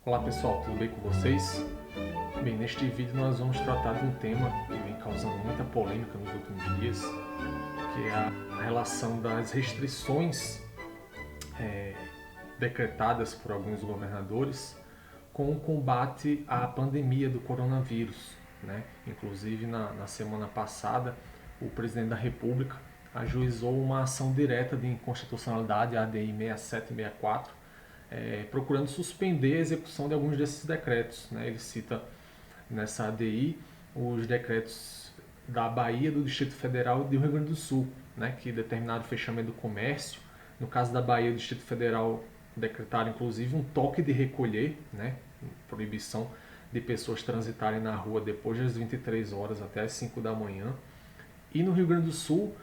Olá pessoal, tudo bem com vocês? Bem, neste vídeo nós vamos tratar de um tema que vem causando muita polêmica nos últimos dias, que é a relação das restrições decretadas por alguns governadores com o combate à pandemia do coronavírus, né? Inclusive na semana passada o presidente da República ajuizou uma ação direta de inconstitucionalidade, a ADI 6764, procurando suspender a execução de alguns desses decretos, né? Ele cita nessa ADI os decretos da Bahia, do Distrito Federal e do Rio Grande do Sul, né? Que determinaram o fechamento do comércio. No caso da Bahia, o Distrito Federal decretaram inclusive um toque de recolher, né? Proibição de pessoas transitarem na rua depois das 23 horas até as 5 da manhã. E no Rio Grande do Sul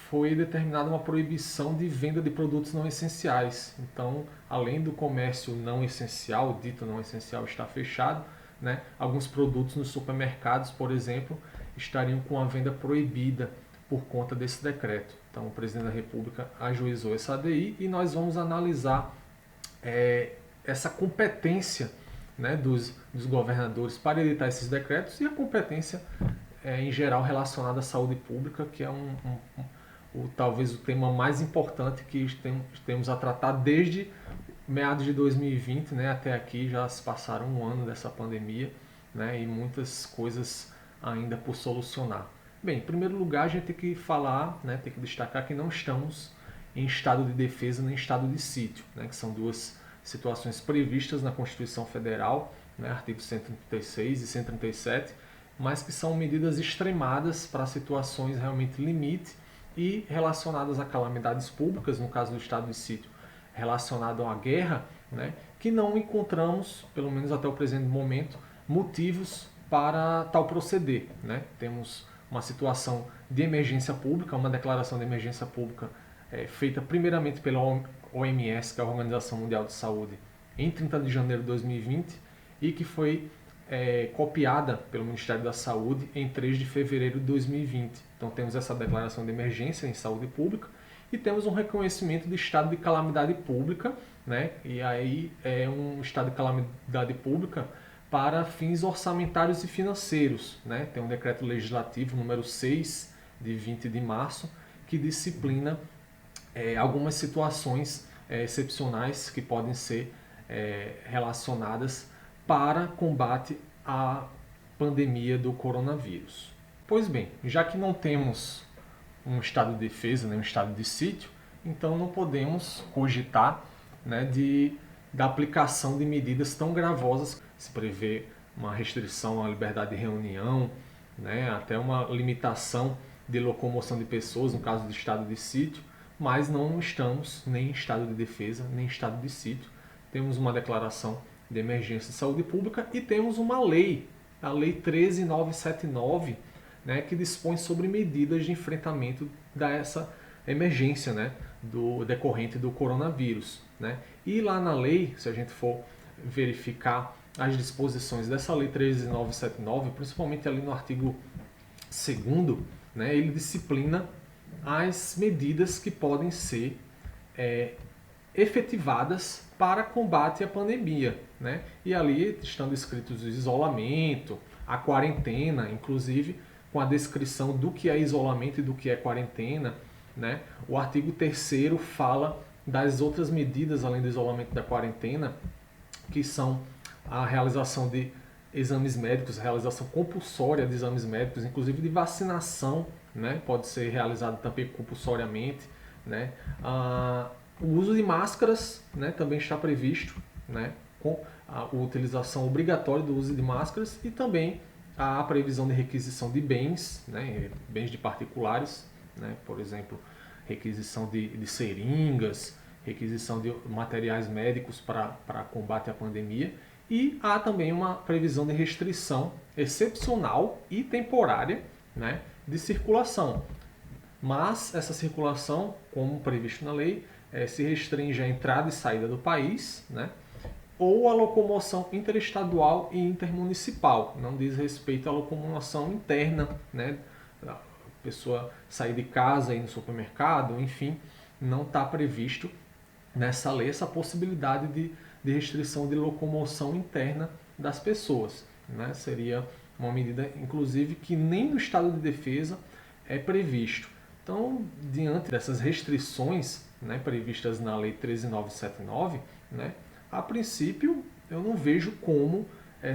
foi determinada uma proibição de venda de produtos não essenciais. Então, além do comércio não essencial, dito não essencial, estar fechado, né, alguns produtos nos supermercados, por exemplo, estariam com a venda proibida por conta desse decreto. Então, o presidente da República ajuizou essa ADI e nós vamos analisar essa competência, né, dos governadores para editar esses decretos e a competência em geral relacionada à saúde pública, que é talvez o tema mais importante que temos a tratar desde meados de 2020, né, até aqui. Já se passaram um ano dessa pandemia, né, e muitas coisas ainda por solucionar. Bem, em primeiro lugar a gente tem que falar, né, tem que destacar que não estamos em estado de defesa nem estado de sítio, né, que são duas situações previstas na Constituição Federal, né, artigos 136 e 137, mas que são medidas extremadas para situações realmente limite e relacionadas a calamidades públicas, no caso do estado de sítio relacionado à guerra, né, que não encontramos, pelo menos até o presente momento, motivos para tal proceder, né? Temos uma situação de emergência pública, uma declaração de emergência pública feita primeiramente pela OMS, que é a Organização Mundial de Saúde, em 30 de janeiro de 2020 e que foi copiada pelo Ministério da Saúde em 3 de fevereiro de 2020. Então temos essa declaração de emergência em saúde pública e temos um reconhecimento de estado de calamidade pública, né? E aí é um estado de calamidade pública para fins orçamentários e financeiros, né? Tem um decreto legislativo número 6 de 20 de março que disciplina algumas situações excepcionais que podem ser relacionadas para combate à pandemia do coronavírus. Pois bem, já que não temos um estado de defesa, nem um estado de sítio, então não podemos cogitar, né, da aplicação de medidas tão gravosas. Se prevê uma restrição à liberdade de reunião, né, até uma limitação de locomoção de pessoas, no caso do estado de sítio, mas não estamos nem em estado de defesa, nem em estado de sítio. Temos uma declaração de emergência de saúde pública e temos uma lei, a Lei 13.979, né, que dispõe sobre medidas de enfrentamento dessa emergência, né, decorrente do coronavírus, né? E lá na lei, se a gente for verificar as disposições dessa Lei 13.979, principalmente ali no artigo 2º, né, ele disciplina as medidas que podem ser efetivadas para combate à pandemia, né? E ali estão escritos o isolamento, a quarentena, inclusive com a descrição do que é isolamento e do que é quarentena, né? O artigo 3º fala das outras medidas além do isolamento e da quarentena, que são a realização de exames médicos, a realização compulsória de exames médicos, inclusive de vacinação, né? Pode ser realizado também compulsoriamente, né? O uso de máscaras, né, também está previsto, né, com a utilização obrigatória do uso de máscaras e também a previsão de requisição de bens, né, bens de particulares, né, por exemplo, requisição de seringas, requisição de materiais médicos para combate à pandemia, e há também uma previsão de restrição excepcional e temporária, né, de circulação. Mas essa circulação, como previsto na lei, se restringe à entrada e saída do país, né, ou à locomoção interestadual e intermunicipal. Não diz respeito à locomoção interna, né, a pessoa sair de casa, ir no supermercado, enfim, não está previsto nessa lei essa possibilidade de restrição de locomoção interna das pessoas, né? Seria uma medida, inclusive, que nem no estado de defesa é previsto. Então, diante dessas restrições, né, previstas na Lei 13.979, né, a princípio eu não vejo como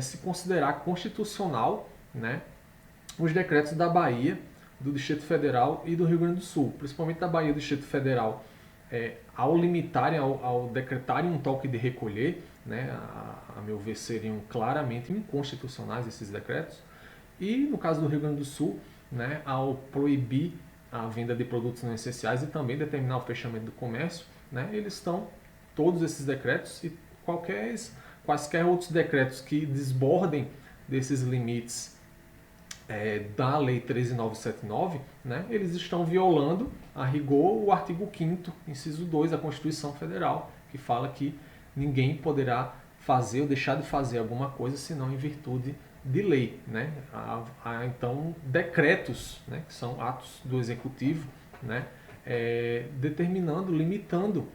se considerar constitucional, né, os decretos da Bahia, do Distrito Federal e do Rio Grande do Sul, principalmente da Bahia e do Distrito Federal, ao limitarem, ao decretarem um toque de recolher, né, a meu ver seriam claramente inconstitucionais esses decretos, e no caso do Rio Grande do Sul, né, ao proibir a venda de produtos não essenciais e também determinar o fechamento do comércio, né, eles estão, todos esses decretos e quaisquer outros decretos que desbordem desses limites da Lei 13.979, né, eles estão violando, a rigor, o artigo 5º, inciso 2 da Constituição Federal, que fala que ninguém poderá fazer ou deixar de fazer alguma coisa senão em virtude de lei. Né? Há então decretos, né, que são atos do Executivo, né, determinando, limitando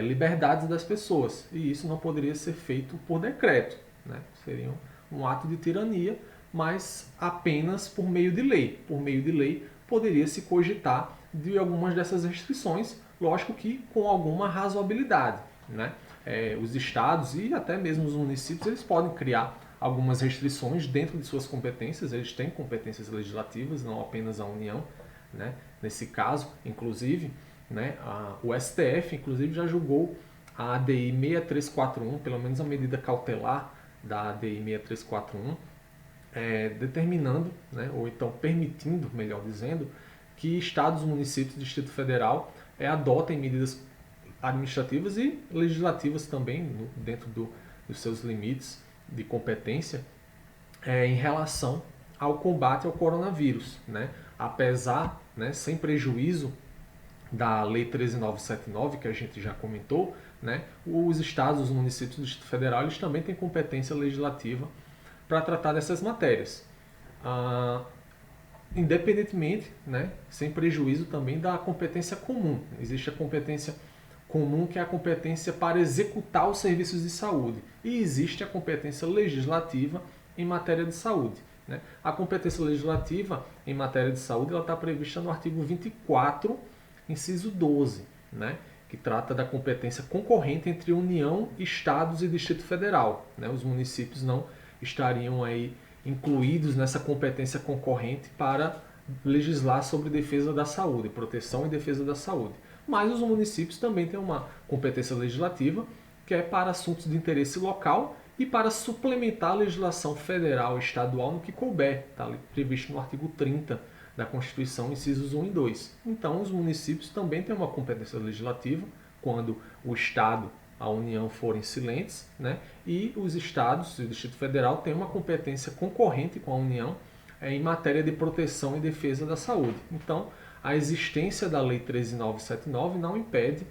liberdades das pessoas. E isso não poderia ser feito por decreto. Né? Seria um ato de tirania, mas apenas por meio de lei. Por meio de lei, poderia se cogitar de algumas dessas restrições, lógico que com alguma razoabilidade. Né? Os estados e até mesmo os municípios, eles podem criar algumas restrições dentro de suas competências, eles têm competências legislativas, não apenas a União. Né? Nesse caso, inclusive, né, o STF inclusive já julgou a ADI 6341, pelo menos a medida cautelar da ADI 6341, determinando, né, ou então permitindo, melhor dizendo, que estados, municípios e Distrito Federal adotem medidas administrativas e legislativas também, dentro dos seus limites de competência, em relação ao combate ao coronavírus. Né? Apesar, né, sem prejuízo da Lei 13.979, que a gente já comentou, né, os estados, os municípios do Distrito Federal, eles também têm competência legislativa para tratar dessas matérias. Independentemente, né, sem prejuízo também da competência comum. Existe a competência comum, que é a competência para executar os serviços de saúde, e existe a competência legislativa em matéria de saúde. Né? A competência legislativa em matéria de saúde está prevista no artigo 24, inciso 12, né? Que trata da competência concorrente entre União, Estados e Distrito Federal. Né? Os municípios não estariam aí incluídos nessa competência concorrente para legislar sobre defesa da saúde, proteção e defesa da saúde. Mas os municípios também têm uma competência legislativa que é para assuntos de interesse local e para suplementar a legislação federal e estadual no que couber, está previsto no artigo 30 da Constituição, incisos 1 e 2. Então, os municípios também têm uma competência legislativa quando o Estado, a União forem silentes, né? E os estados e o Distrito Federal têm uma competência concorrente com a União em matéria de proteção e defesa da saúde. Então, a existência da Lei 13.979 não impede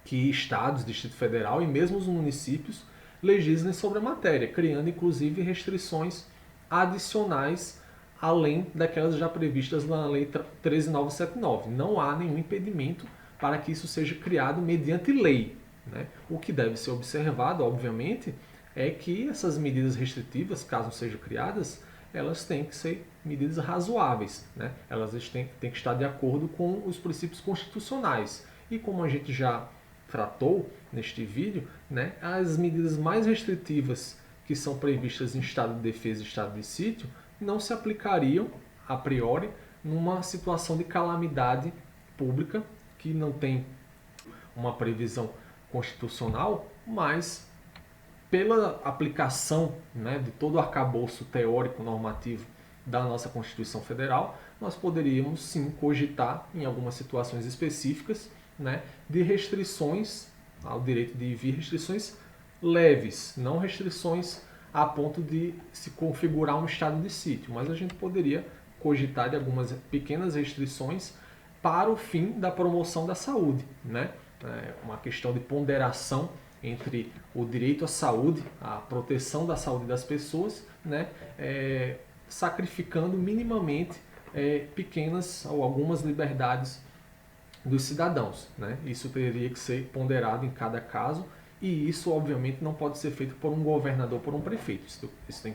que estados, Distrito Federal e mesmo os municípios legislem sobre a matéria, criando inclusive restrições adicionais além daquelas já previstas na Lei 13.979. Não há nenhum impedimento para que isso seja criado mediante lei. Né? O que deve ser observado, obviamente, é que essas medidas restritivas, caso sejam criadas, elas têm que ser medidas razoáveis. Né? Elas têm que estar de acordo com os princípios constitucionais. E como a gente já tratou neste vídeo, né, as medidas mais restritivas que são previstas em estado de defesa e estado de sítio não se aplicariam, a priori, numa situação de calamidade pública que não tem uma previsão constitucional, mas pela aplicação, né, de todo o arcabouço teórico normativo da nossa Constituição Federal, nós poderíamos sim cogitar, em algumas situações específicas, né, de restrições ao direito de ir e vir, restrições leves, não restrições a ponto de se configurar um estado de sítio, mas a gente poderia cogitar de algumas pequenas restrições para o fim da promoção da saúde, né? Uma questão de ponderação entre o direito à saúde, a proteção da saúde das pessoas, né? Sacrificando minimamente pequenas ou algumas liberdades dos cidadãos. Né? Isso teria que ser ponderado em cada caso E isso, obviamente, não pode ser feito por um governador, por um prefeito. Isso tem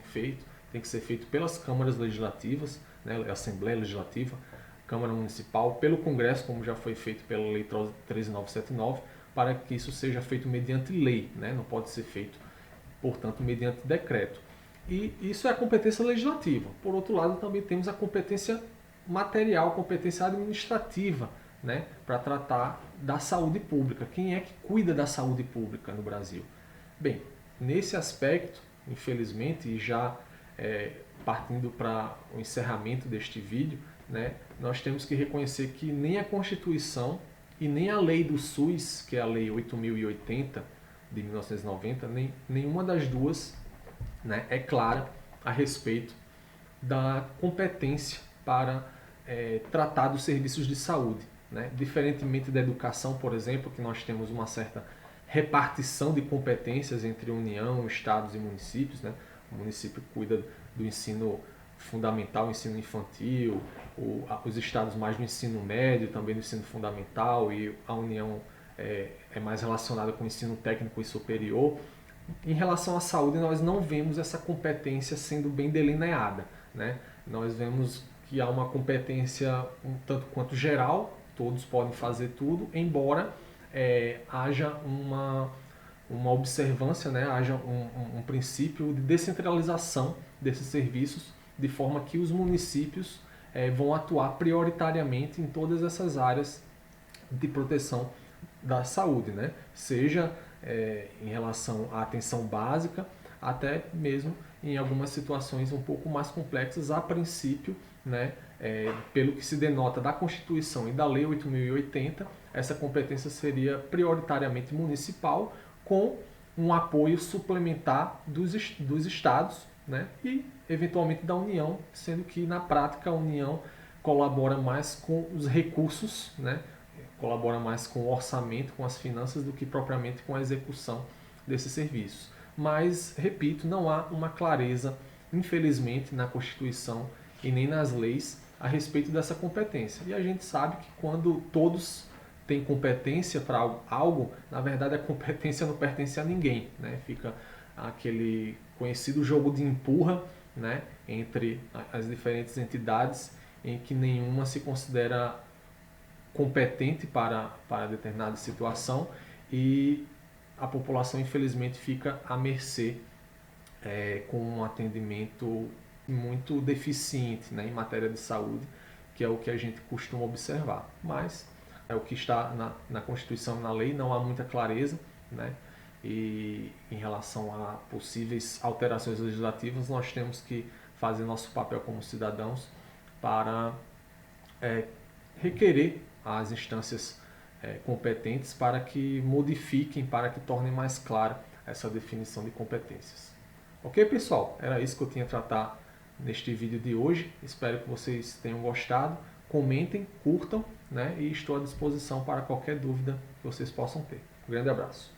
que ser feito pelas câmaras legislativas, né, Assembleia Legislativa, Câmara Municipal, pelo Congresso, como já foi feito pela Lei 13979, para que isso seja feito mediante lei, né, não pode ser feito, portanto, mediante decreto. E isso é a competência legislativa. Por outro lado, também temos a competência material, competência administrativa, né, para tratar da saúde pública. Quem é que cuida da saúde pública no Brasil? Bem, nesse aspecto, infelizmente, e já partindo para o encerramento deste vídeo, né, nós temos que reconhecer que nem a Constituição e nem a lei do SUS, que é a Lei 8.080 de 1990, nenhuma das duas, né, é clara a respeito da competência para tratar dos serviços de saúde, né? Diferentemente da educação, por exemplo, que nós temos uma certa repartição de competências entre União, Estados e municípios, né? O município cuida do ensino fundamental, ensino infantil, os estados mais do ensino médio, também do ensino fundamental, e a União é mais relacionada com o ensino técnico e superior. Em relação à saúde, nós não vemos essa competência sendo bem delineada, né? Nós vemos que há uma competência um tanto quanto geral, todos podem fazer tudo, embora haja uma observância, né? Haja um princípio de descentralização desses serviços, de forma que os municípios vão atuar prioritariamente em todas essas áreas de proteção da saúde, né? Seja em relação à atenção básica, até mesmo em algumas situações um pouco mais complexas, a princípio, né, pelo que se denota da Constituição e da Lei 8.080, essa competência seria prioritariamente municipal, com um apoio suplementar dos estados, né, e eventualmente da União, sendo que na prática a União colabora mais com os recursos, né, colabora mais com o orçamento, com as finanças, do que propriamente com a execução desses serviços. Mas, repito, não há uma clareza, infelizmente, na Constituição e nem nas leis a respeito dessa competência. E a gente sabe que quando todos têm competência para algo, na verdade a competência não pertence a ninguém, né? Fica aquele conhecido jogo de empurra, né, entre as diferentes entidades, em que nenhuma se considera competente para determinada situação, e a população infelizmente fica à mercê com um atendimento muito deficiente, né, em matéria de saúde, que é o que a gente costuma observar. Mas é o que está na Constituição e na lei, não há muita clareza, né, e em relação a possíveis alterações legislativas, nós temos que fazer nosso papel como cidadãos para requerer às instâncias competentes para que modifiquem, para que tornem mais clara essa definição de competências. Ok, pessoal? Era isso que eu tinha a tratar neste vídeo de hoje. Espero que vocês tenham gostado. Comentem, curtam, né? E estou à disposição para qualquer dúvida que vocês possam ter. Um grande abraço.